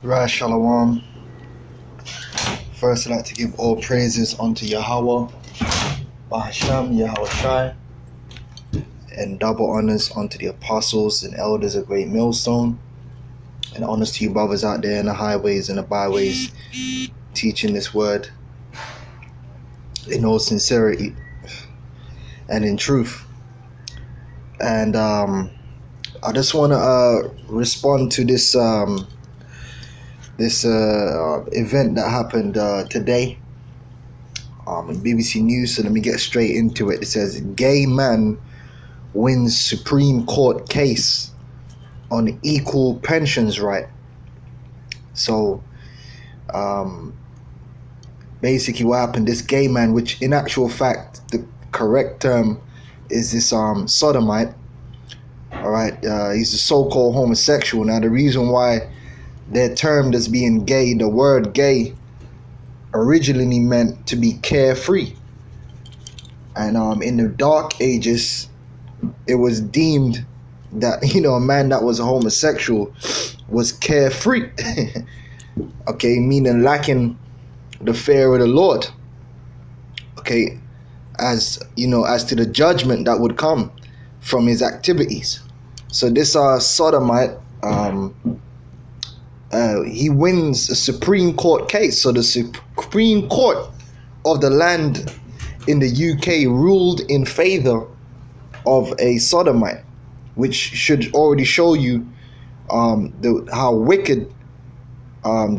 Right, Shalom. First, I'd like to give all praises unto Yahweh, Bahasham, Yahweh Shai, and double honors unto the apostles and elders of Great Millstone, and honors to you brothers out there in the highways and the byways, teaching this word in all sincerity and in truth. And I just want to respond to this event that happened today on BBC News. So let me get straight into it. It says, gay man wins Supreme Court case on equal pensions right. So basically what happened, this gay man, which in actual fact the correct term is this sodomite, all right, he's a so-called homosexual. Now the reason why they're termed as being gay, the word gay originally meant to be carefree, and in the dark ages it was deemed that a man that was a homosexual was carefree. Okay, meaning lacking the fear of the Lord. Okay, as to the judgment that would come from his activities. So this sodomite, he wins a Supreme Court case. So the Supreme Court of the land in the UK ruled in favor of a sodomite, which should already show you how wicked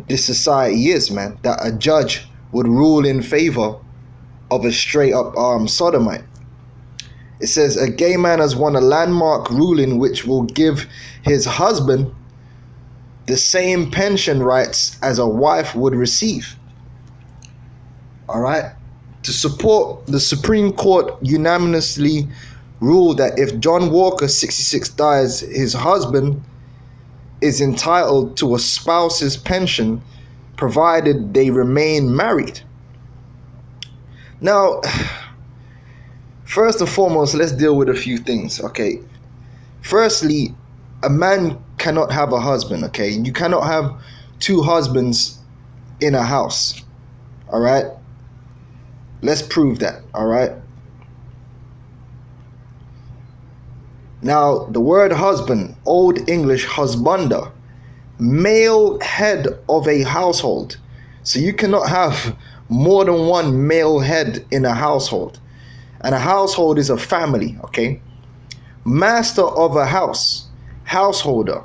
this society is, man, that a judge would rule in favor of a straight up sodomite. It says a gay man has won a landmark ruling which will give his husband the same pension rights as a wife would receive. All right. To support, the Supreme Court unanimously ruled that if John Walker, 66, dies, his husband is entitled to a spouse's pension provided they remain married. Now, first and foremost, let's deal with a few things, okay? Firstly, a man cannot have a husband, okay? You cannot have two husbands in a house, all right? Let's prove that, all right? Now, the word husband, Old English husbander, male head of a household. So you cannot have more than one male head in a household. And a household is a family, okay? Master of a house, householder,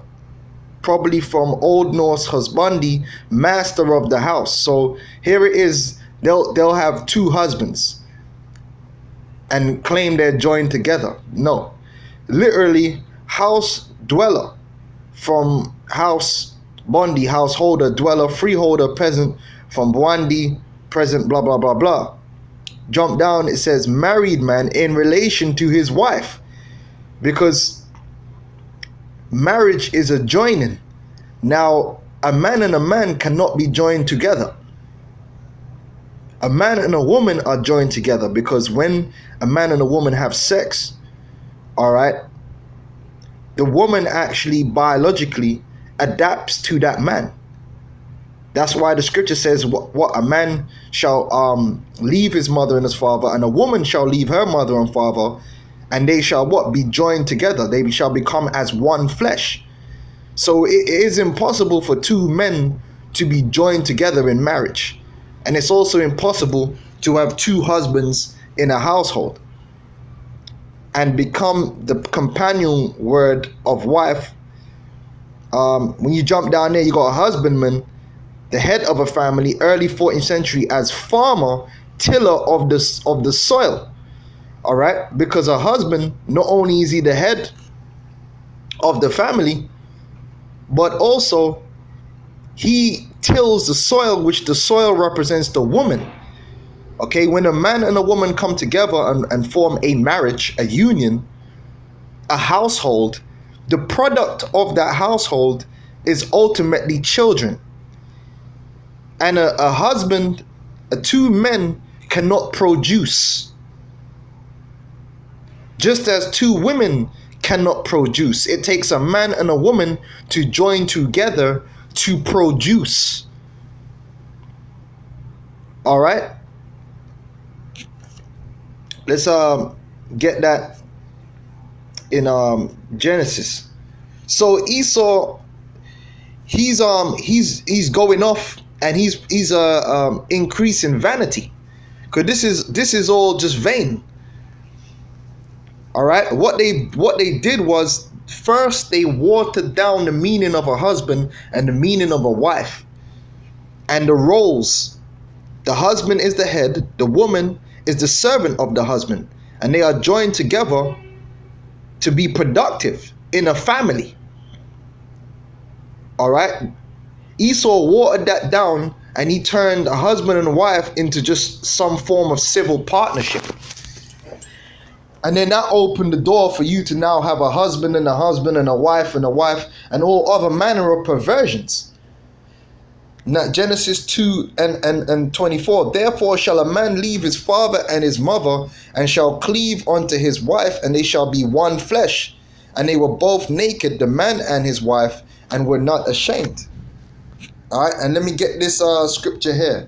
probably from Old Norse husbandi, master of the house. So here it is, they'll have two husbands and claim they're joined together. No. Literally, house dweller, from house bondi, householder, dweller, freeholder, peasant, from Bwandi, present, blah, blah, blah, blah. Jump down, it says married man in relation to his wife, because marriage is a joining. Now, a man and a man cannot be joined together. A man and a woman are joined together because when a man and a woman have sex, all right, the woman actually biologically adapts to that man. That's why the scripture says what a man shall leave his mother and his father, and a woman shall leave her mother and father, and they shall be joined together. They shall become as one flesh. So it is impossible for two men to be joined together in marriage. And it's also impossible to have two husbands in a household and become the companion word of wife. When you jump down there, you got a husbandman, the head of a family, early 14th century, as farmer, tiller of the soil. All right, because a husband, not only is he the head of the family, but also he tills the soil, which the soil represents the woman. Okay, when a man and a woman come together and form a marriage, a union, a household, the product of that household is ultimately children. And a husband, two men cannot produce. Just as two women cannot produce. It takes a man and a woman to join together to produce. All right, let's get that in Genesis. So Esau, he's going off, and he's increasing vanity, because this is all just vain. All right, what they did was, first they watered down the meaning of a husband and the meaning of a wife, and the roles. The husband is the head, the woman is the servant of the husband, and they are joined together to be productive in a family. All right, Esau watered that down, and he turned a husband and a wife into just some form of civil partnership. And then that opened the door for you to now have a husband and a wife and a wife, and all other manner of perversions. Now, Genesis 2 and 24. Therefore shall a man leave his father and his mother, and shall cleave unto his wife, and they shall be one flesh. And they were both naked, the man and his wife, and were not ashamed. All right, and let me get this scripture here.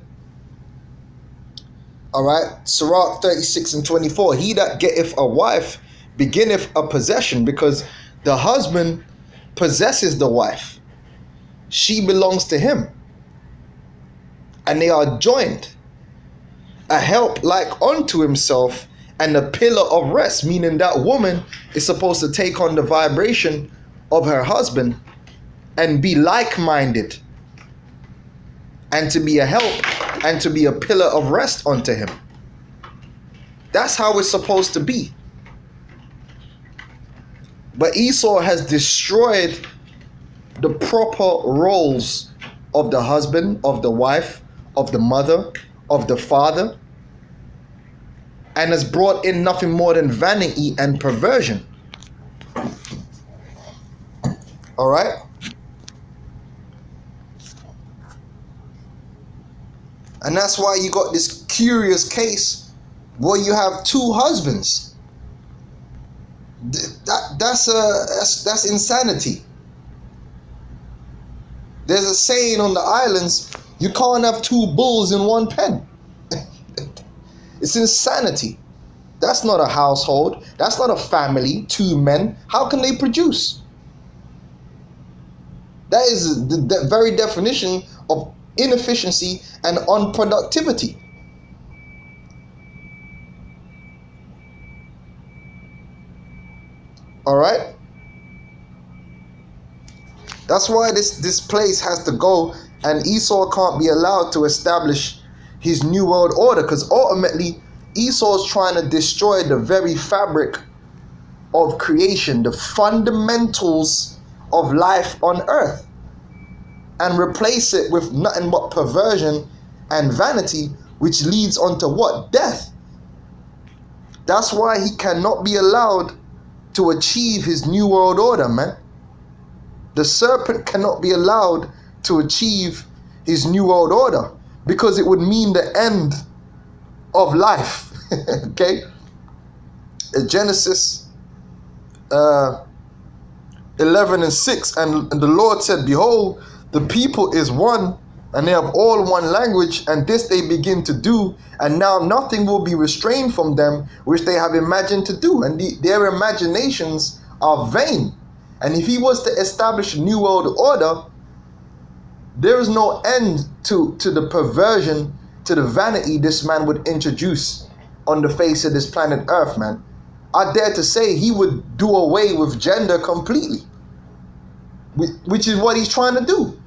All right, Sirach 36 and 24. He that getteth a wife beginneth a possession, because the husband possesses the wife. She belongs to him. And they are joined, a help like unto himself, and a pillar of rest, meaning that woman is supposed to take on the vibration of her husband and be like-minded, and to be a help and to be a pillar of rest unto him. That's how it's supposed to be. But Esau has destroyed the proper roles of the husband, of the wife, of the mother, of the father, and has brought in nothing more than vanity and perversion. All right? And that's why you got this curious case where you have two husbands. That's insanity. There's a saying on the islands, you can't have two bulls in one pen. It's insanity. That's not a household. That's not a family, two men. How can they produce? That is the very definition of inefficiency and unproductivity. All right? That's why this place has to go, and Esau can't be allowed to establish his new world order, because ultimately Esau's trying to destroy the very fabric of creation, the fundamentals of life on earth, and replace it with nothing but perversion and vanity, which leads on to what? Death. That's why he cannot be allowed to achieve his new world order, man. The serpent cannot be allowed to achieve his new world order, because it would mean the end of life. Okay? Genesis 11 and 6. And the Lord said, behold, the people is one, and they have all one language, and this they begin to do, and now nothing will be restrained from them which they have imagined to do. And their imaginations are vain. And if he was to establish a new world order, there is no end to the perversion, to the vanity this man would introduce on the face of this planet Earth, man. I dare to say he would do away with gender completely, which is what he's trying to do.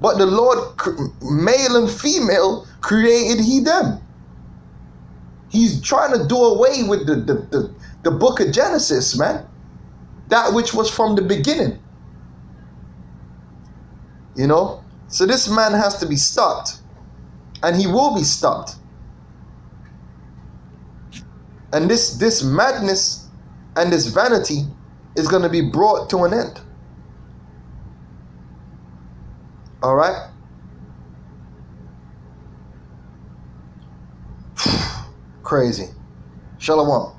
But the Lord, male and female, created he them. He's trying to do away with the book of Genesis, man. That which was from the beginning. You know? So this man has to be stopped. And he will be stopped. And this madness and this vanity is going to be brought to an end. All right? Crazy. Shalom.